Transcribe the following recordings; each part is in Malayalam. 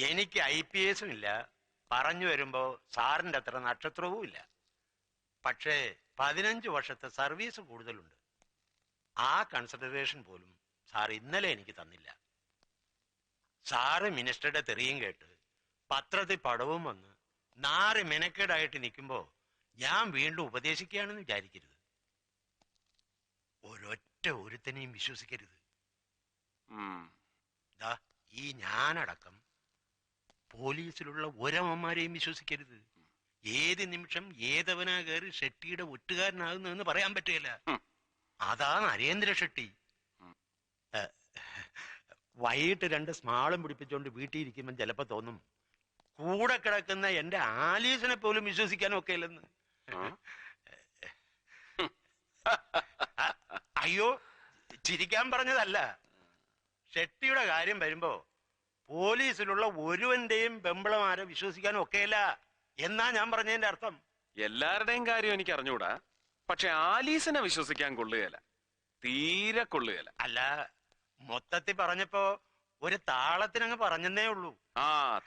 എനിക്ക് IPS ഇല്ല, പറഞ്ഞു വരുമ്പോ സാറിന്റെ അത്ര നക്ഷത്രവും ഇല്ല. പക്ഷേ 15 വർഷത്തെ സർവീസ് കൂടുതലുണ്ട്. ആ കൺസിഡറേഷൻ പോലും സാർ ഇന്നലെ എനിക്ക് തന്നില്ല. സാറ് മിനിസ്റ്ററുടെ തെറിയും കേട്ട് പത്രത്തിൽ പടവും വന്ന് നാറ് മെനക്കേടായിട്ട് നിൽക്കുമ്പോ ഞാൻ വീണ്ടും ഉപദേശിക്കുകയാണെന്ന് വിചാരിക്കരുത്. ഒരൊറ്റ ഒരുത്തനെയും വിശ്വസിക്കരുത്. ഈ ഞാനടക്കം പോലീസിലുള്ള ഒരമ്മമാരെയും വിശ്വസിക്കരുത്. ഏത് നിമിഷം ഏതവനാ കയറി ഷെട്ടിയുടെ ഒറ്റുകാരനാകുന്നതെന്ന് പറയാൻ പറ്റുകയില്ല. അതാ നരേന്ദ്ര ഷെട്ടി. വൈകിട്ട് 2 സ്മാളും പിടിപ്പിച്ചുകൊണ്ട് വീട്ടിൽ ഇരിക്കുമ്പോൾ ചിലപ്പോ തോന്നും കൂടെ കിടക്കുന്ന എന്റെ ആലീസിനെ പോലും വിശ്വസിക്കാനും ഒക്കെ ഇല്ലെന്ന്. അയ്യോ, ചിരിക്കാൻ പറഞ്ഞതല്ല. ഷെട്ടിയുടെ കാര്യം വരുമ്പോ പോലീസിലുള്ള ഒരുവന്റെയും പെമ്പിളമാരെ വിശ്വസിക്കാനും ഒക്കെയല്ല എന്നാ ഞാൻ പറഞ്ഞതിന്റെ അർത്ഥം. എല്ലാവരുടെയും കാര്യം എനിക്ക് അറിഞ്ഞൂടാ, പക്ഷെ ആലീസിനെ വിശ്വസിക്കാൻ കൊള്ളുകയല്ല, തീരെ കൊള്ളുകയല്ല. അല്ല, മൊത്തത്തിൽ പറഞ്ഞപ്പോ ഒരു താളത്തിനങ്ങ് പറഞ്ഞെന്നേ ഉള്ളൂ.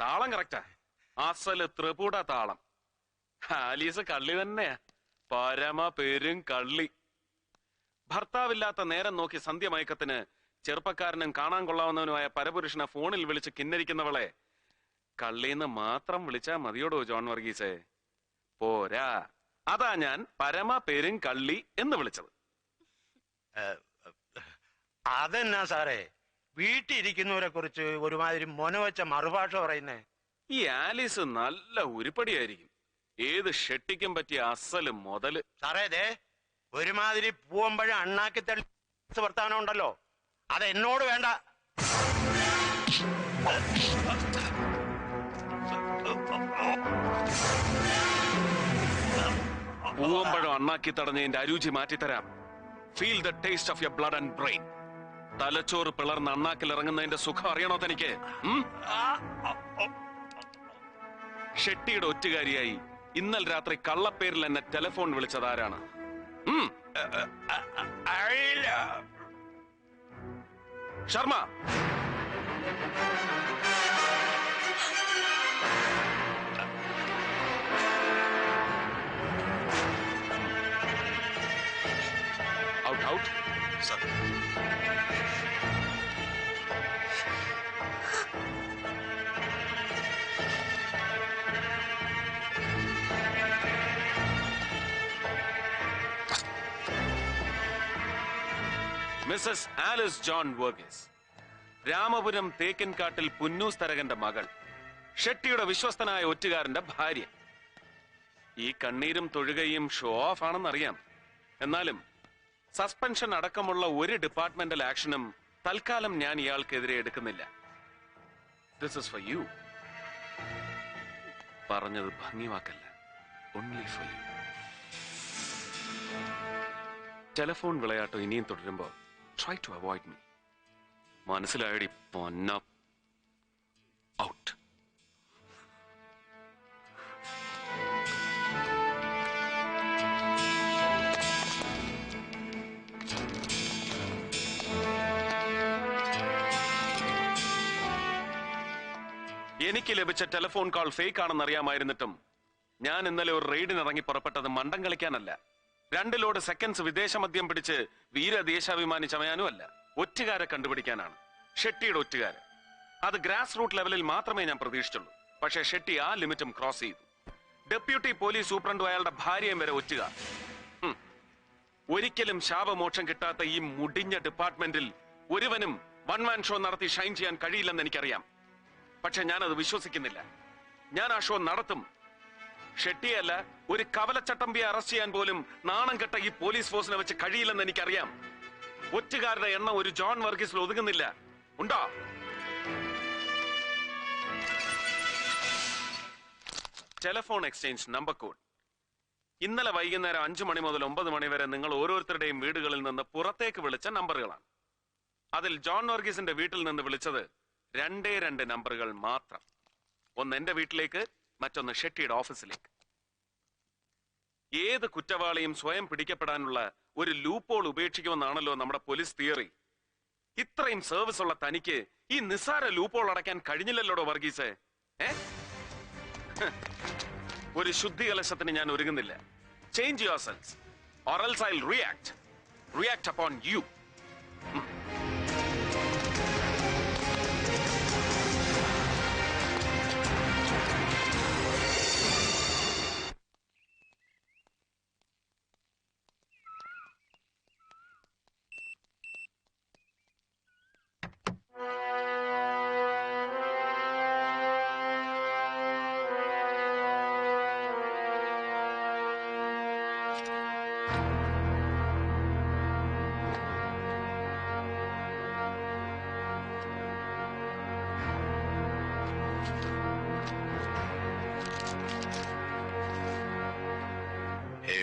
താളം കറക്റ്റാ, അസല് ത്രിപുട താളം. ആലീസ് കള്ളി തന്നെയാ, പരമ പെരും കള്ളി. ഭർത്താവില്ലാത്ത നേരം നോക്കി സന്ധ്യമയക്കത്തിന് ചെറുപ്പക്കാരനും കാണാൻ കൊള്ളാവുന്നവനുമായ പരപുരുഷനെ ഫോണിൽ വിളിച്ച് കിന്നരിക്കുന്നവളെ കള്ളീന്ന് മാത്രം വിളിച്ചാ മതിയോടോ ജോൺ വർഗീസേ? പോരാ, അതാ ഞാൻ പരമ പെരും കള്ളി എന്ന് വിളിച്ചത്. അതെന്നാ സാറേ വീട്ടിലിരിക്കുന്നവരെ കുറിച്ച് ഒരുമാതിരി മൊനവെച്ച മറുഭാഷ പറയുന്നേ? ഈ ആലീസ് നല്ല ഉരുപ്പടിയായിരിക്കും, ഏത് ഷെട്ടിക്കും പറ്റിയ അസല് മുതല്. സാറേ ദേ ഒരുമാതിരി പൂവമ്പഴം അണ്ണാക്കി തള്ളി വർത്താനം ഉണ്ടല്ലോ, അത് എന്നോട് വേണ്ട. പൂവമ്പഴം അണ്ണാക്കി തടഞ്ഞതിന്റെ അരുചി മാറ്റിത്തരാം. Feel the taste of your blood and brain. തലച്ചോറ് പിളർന്ന് അണ്ണാക്കിൽ ഇറങ്ങുന്നതിന്റെ സുഖം അറിയണോ തനിക്ക്? ഷെട്ടിയുടെ ഒറ്റുകാരിയായി ഇന്നലെ രാത്രി കള്ളപ്പേരിൽ എന്നെ ടെലിഫോൺ വിളിച്ചതാരാണ്? Sharma. Out out. Sir. Mrs Alice John Varghese, Ramapuram തേക്കിൻകാട്ടിൽ പുന്നൂസ് തരകന്റെ മകൾ, ഷെട്ടിയുടെ വിശ്വസ്തനായ ഒറ്റുകാരന്റെ ഭാര്യ. ഈ കണ്ണീരും തൊഴുകയും ഷോ ഓഫ് ആണെന്നറിയാം, എന്നാലും സസ്പെൻഷൻ അടക്കമുള്ള ഒരു ഡിപ്പാർട്ട്മെന്റൽ ആക്ഷനും തൽക്കാലം ഞാൻ ഇയാൾക്കെതിരെ എടുക്കുന്നില്ല. This is for you. പറഞ്ഞത് ഭംഗിവാക്കല്ല, ഓൺലി ഫോർ യു. ടെലിഫോൺ വിളയാട്ടം ഇനിയും തുടരുമ്പോ try to avoid me. മനസ്സിലായടി പൊന്ന. ഔട്ട്. എനിക്ക് ലഭിച്ച ടെലിഫോൺ കോൾ ഫേക്ക് ആണെന്ന് അറിയാമായിരുന്നിട്ടും ഞാൻ ഇന്നലെ ഒരു റെയ്ഡിനിറങ്ങി പുറപ്പെട്ടത് മണ്ടം കളിക്കാനല്ല, 2 ലോഡ് സെക്കൻഡ്സ് വിദേശ മദ്യം പിടിച്ച് വീരദേശാഭിമാനി ചമയാനുമല്ല, ഒറ്റുകാരെ കണ്ടുപിടിക്കാനാണ്. ഷെട്ടിയുടെ ഒറ്റുകാരൻ. അത് ഗ്രാസ് റൂട്ട് ലെവലിൽ മാത്രമേ ഞാൻ പ്രതീക്ഷിച്ചുള്ളൂ. പക്ഷേ ഷെട്ടി ആ ലിമിറ്റും ക്രോസ് ചെയ്തു. ഡെപ്യൂട്ടി പോലീസ് സൂപ്രണ്ടും അയാളുടെ ഭാര്യയും വരെ ഒറ്റുകാർ. ഒരിക്കലും ശാപമോക്ഷം കിട്ടാത്ത ഈ മുടിഞ്ഞ ഡിപ്പാർട്ട്മെന്റിൽ ഒരുവനും വൺ മാൻ ഷോ നടത്തി ഷൈൻ ചെയ്യാൻ കഴിയില്ലെന്ന് എനിക്കറിയാം. പക്ഷെ ഞാനത് വിശ്വസിക്കുന്നില്ല. ഞാൻ ആ ഷോ നടത്തും. ഷെട്ടിയല്ല, ഒരു കവലച്ചട്ടമ്പിയെ അറസ്റ്റ് ചെയ്യാൻ പോലും നാണം കെട്ട ഈ പോലീസ് ഫോഴ്സിനെ വെച്ച് കഴിയില്ലെന്ന് എനിക്കറിയാം. ഒറ്റുകാരുടെ എണ്ണം ഒരു ജോൺ വർഗീസിൽ ഒതുങ്ങുന്നില്ല. ഉണ്ടോ? Telephone exchange number code. ഇന്നലെ വൈകുന്നേരം 5 മണി മുതൽ 9 മണി വരെ നിങ്ങൾ ഓരോരുത്തരുടെയും വീടുകളിൽ നിന്ന് പുറത്തേക്ക് വിളിച്ച നമ്പറുകളാണ്. അതിൽ ജോൺ വർഗീസിന്റെ വീട്ടിൽ നിന്ന് വിളിച്ചത് 2 നമ്പറുകൾ മാത്രം. ഒന്ന് എന്റെ വീട്ടിലേക്ക്, മറ്റൊന്ന് ഷെട്ടിയുടെ ഓഫീസിലേക്ക്. ഏത് കുറ്റവാളിയും സ്വയം പിടിക്കപ്പെടാനുള്ള ഒരു ലൂപ്പോൾ ഉപേക്ഷിക്കുമെന്നാണല്ലോ നമ്മുടെ പോലീസ് തിയറി. ഇത്രയും സർവീസ് ഉള്ള തനിക്ക് ഈ നിസ്സാര ലൂപ്പോൾ അടയ്ക്കാൻ കഴിഞ്ഞില്ലല്ലോടോ വർഗീസേ. ഒരു ശുദ്ധി കലശത്തിന് ഞാൻ ഒരുങ്ങുന്നില്ല. Change your cells or else I'll react upon you.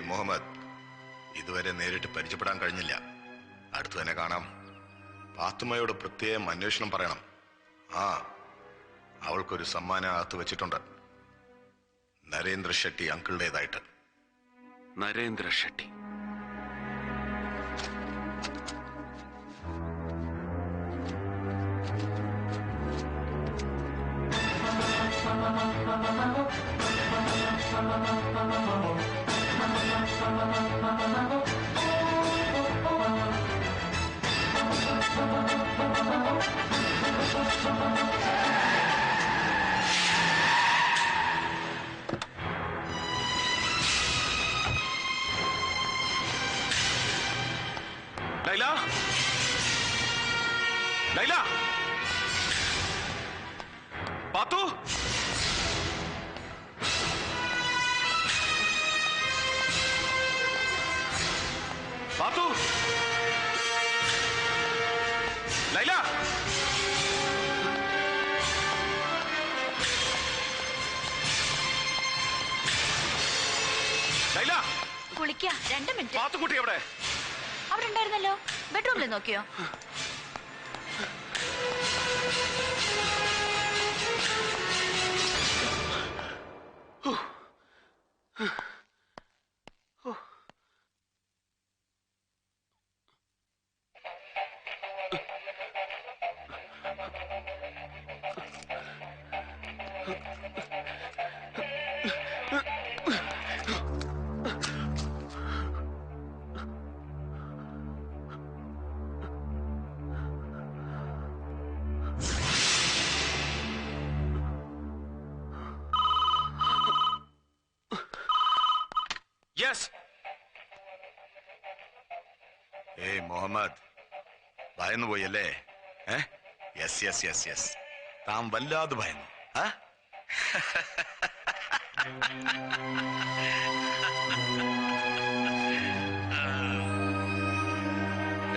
Muhammad, ഇതുവരെ നേരിട്ട് പരിചയപ്പെടാൻ കഴിഞ്ഞില്ല. അടുത്ത് തന്നെ കാണാം. പാത്തുമ്മയോട് പ്രത്യേകം അന്വേഷണം പറയണം. അവൾക്കൊരു സമ്മാനം അകത്ത് വെച്ചിട്ടുണ്ട്. നരേന്ദ്ര ഷെട്ടി അങ്കിളുടേതായിട്ട്. നരേന്ദ്ര ഷെട്ടി. ലൈല, ലൈല, പാത്തു, പാത്തു, ലൈല, ലൈല, കുളിക്ക 2 മിനിറ്റ്. പാത്തുക്കുട്ടി എവിടെ? അവിടെ ഉണ്ടായിരുന്നല്ലോ. ബെഡ്റൂമിൽ നോക്കിയോ? Yes. മുഹമ്മദ്, ഭയന്നു പോയല്ലേ? യെസ് യെസ് യെസ് യെസ്, താൻ വല്ലാതെ ഭയന്നു.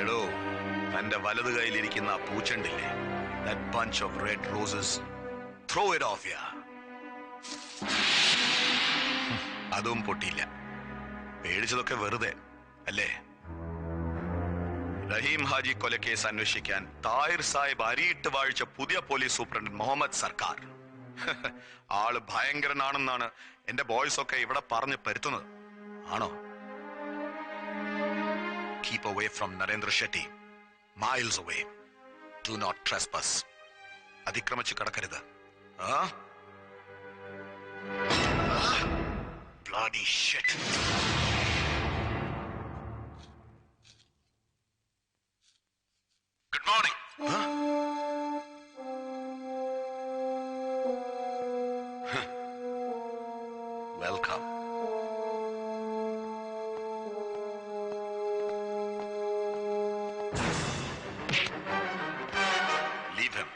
എടോ, തന്റെ വലത് കയ്യിലിരിക്കുന്ന ആ പൂച്ചണ്ടില്ലേ, that bunch of red roses, throw it off ya. അതും പൊട്ടിയില്ല. പേടിച്ചതൊക്കെ വെറുതെ അല്ലേ? റഹീം ഹാജി കൊലക്കേസ് അന്വേഷിക്കാൻ താഹിർ സാഹിബ് അരിയിട്ട് വാഴിച്ച പുതിയ പോലീസ് സൂപ്രണ്ട് മുഹമ്മദ് സർക്കാർ. ആള് ഭയങ്കരനാണെന്നാണ് എന്റെ ബോയ്സ് ഒക്കെ ഇവിടെ പറഞ്ഞ് പരുത്തുന്നത്. ആണോ? Keep away from Narendra Shetty. Miles away. Do not trespass. അതിക്രമിച്ച് കടക്കരുത്. Bloody shit. Good morning. Welcome. Leave him.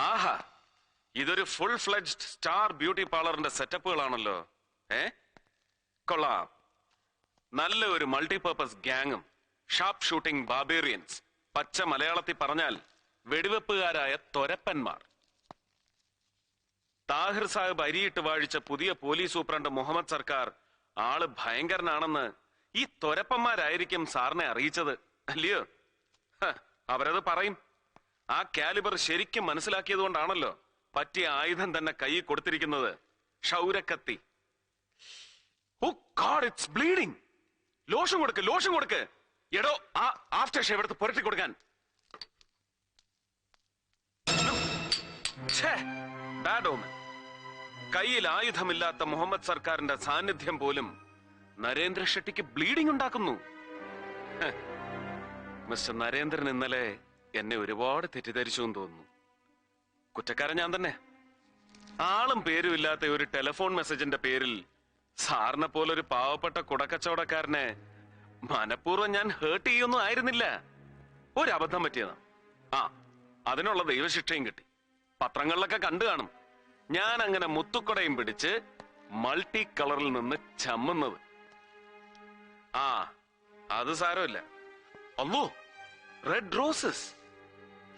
ആഹാ, ഇതൊരു ഫുൾ ഫ്ലെഡ്ജ്ഡ് സ്റ്റാർ ബ്യൂട്ടി പാർലറിന്റെ സെറ്റപ്പുകളാണല്ലോ. കൊള്ളാം. നല്ല ഒരു മൾട്ടിപർപ്പസ് ഗ്യാങ്ങും ഷാർപ്പ് ഷൂട്ടിംഗ് ബാർബേറിയൻസ്, പച്ച മലയാളത്തിൽ പറഞ്ഞാൽ വെടിവെപ്പുകാരായ തൊരപ്പന്മാർ. താഹിർ സാഹിബ് അരിയിട്ട് വാഴിച്ച പുതിയ പോലീസ് സൂപ്രണ്ട് മുഹമ്മദ് സർക്കാർ ആള് ഭയങ്കരനാണെന്ന് ഈ തൊരപ്പന്മാരായിരിക്കും സാറിനെ അറിയിച്ചത്, അല്ലയോ? അവരത് പറയും. ആ കാലിബർ ശരിക്കും മനസ്സിലാക്കിയത് കൊണ്ടാണല്ലോ പറ്റിയ ആയുധം തന്നെ കൈ കൊടുത്തിരിക്കുന്നത്. ക്ഷൗരക്കത്തി. ഓ ഗോഡ്, ഇറ്റ്സ് ബ്ലീഡിംഗ്. ലോഷൻ കൊടുക്ക്, ലോഷൻ കൊടുക്ക്. എടോ, ആ ആഫ്റ്റർ ഷേവ് എടുത്ത് പുരട്ടി കൊടുക്കാൻ. ബാഡ് ഓമൻ. കയ്യിൽ ആയുധമില്ലാത്ത മുഹമ്മദ് സർക്കാരിന്റെ സാന്നിധ്യം പോലും നരേന്ദ്ര ഷെട്ടിക്ക് ബ്ലീഡിംഗ് ഉണ്ടാക്കുന്നു. മിസ്റ്റർ നരേന്ദ്രൻ ഇന്നലെ എന്നെ ഒരുപാട് തെറ്റിദ്ധരിച്ചു എന്ന് തോന്നുന്നു. കുറ്റക്കാരൻ ഞാൻ തന്നെ. ആളും പേരും ഇല്ലാത്ത ഒരു ടെലിഫോൺ മെസ്സേജിന്റെ പേരിൽ സാറിനെ പോലെ ഒരു പാവപ്പെട്ട കുടക്കച്ചവടക്കാരനെ മനഃപൂർവ്വം ഞാൻ ഹേർട്ട് ചെയ്യൊന്നും ആയിരുന്നില്ല. ഒരു അബദ്ധം പറ്റിയതാ. ആ, അതിനുള്ള ദൈവശിക്ഷയും കിട്ടി. പത്രങ്ങളിലൊക്കെ കണ്ടു കാണും ഞാൻ അങ്ങനെ മുത്തുക്കൊടയും പിടിച്ച് മൾട്ടി കളറിൽ നിന്ന് ചമ്മുന്നത്. ആ, അത് സാരമില്ല. അല്ലോ, റെഡ് റോസസ്.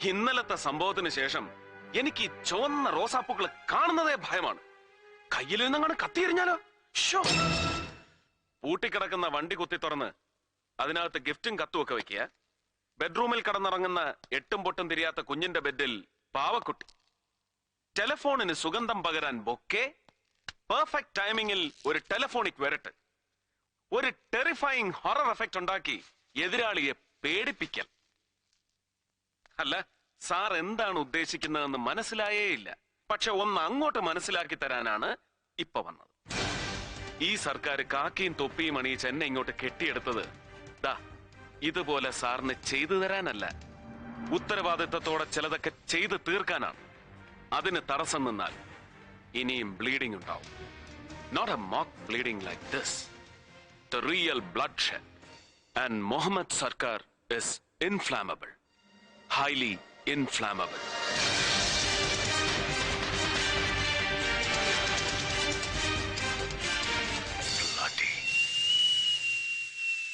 ഇന്നലത്തെ സംഭവത്തിന് ശേഷം എനിക്ക് ഈ ചുവന്ന റോസാപ്പൂക്കൾ കാണുന്നതേ ഭയമാണ്. കയ്യിൽ നിന്നങ്ങനെ കത്തിയെറിഞ്ഞാലോ? പൂട്ടിക്കിടക്കുന്ന വണ്ടി കുത്തി തുറന്ന് അതിനകത്ത് ഗിഫ്റ്റും കത്തും ഒക്കെ വെക്കുക. ബെഡ്റൂമിൽ കടന്നിറങ്ങുന്ന എട്ടും പൊട്ടും തിരിയാത്ത കുഞ്ഞിന്റെ ബെഡിൽ പാവക്കുട്ടി. ടെലിഫോണിന് സുഗന്ധം പകരാൻ ബൊക്കെ. പെർഫെക്റ്റ് ടൈമിങ്ങിൽ ഒരു ടെലിഫോണിക് വരട്ട്. ഒരു ടെറിഫൈങ് ഹൊറർ എഫക്ട് ഉണ്ടാക്കി എതിരാളിയെ പേടിപ്പിക്കൽ. അല്ല, സാർ എന്താണ് ഉദ്ദേശിക്കുന്നതെന്ന് മനസ്സിലായേയില്ല. പക്ഷെ ഒന്ന് അങ്ങോട്ട് മനസ്സിലാക്കി തരാനാണ് ഇപ്പൊ വന്നത്. ഈ സർക്കാർ കാക്കിയും തൊപ്പിയും അണിയിച്ച് എന്നെ ഇങ്ങോട്ട് കെട്ടിയെടുത്തത് ദാ ഇതുപോലെ സാറിന് ചെയ്തു തരാനല്ല, ഉത്തരവാദിത്തത്തോടെ ചിലതൊക്കെ ചെയ്ത് തീർക്കാനാണ്. അതിന് തടസ്സം നിന്നാൽ ഇനിയും ബ്ലീഡിംഗ് ഉണ്ടാവും. Not a mock bleeding like this, the real bloodshed. And Mohammed Sarkar is inflammable, highly inflammable.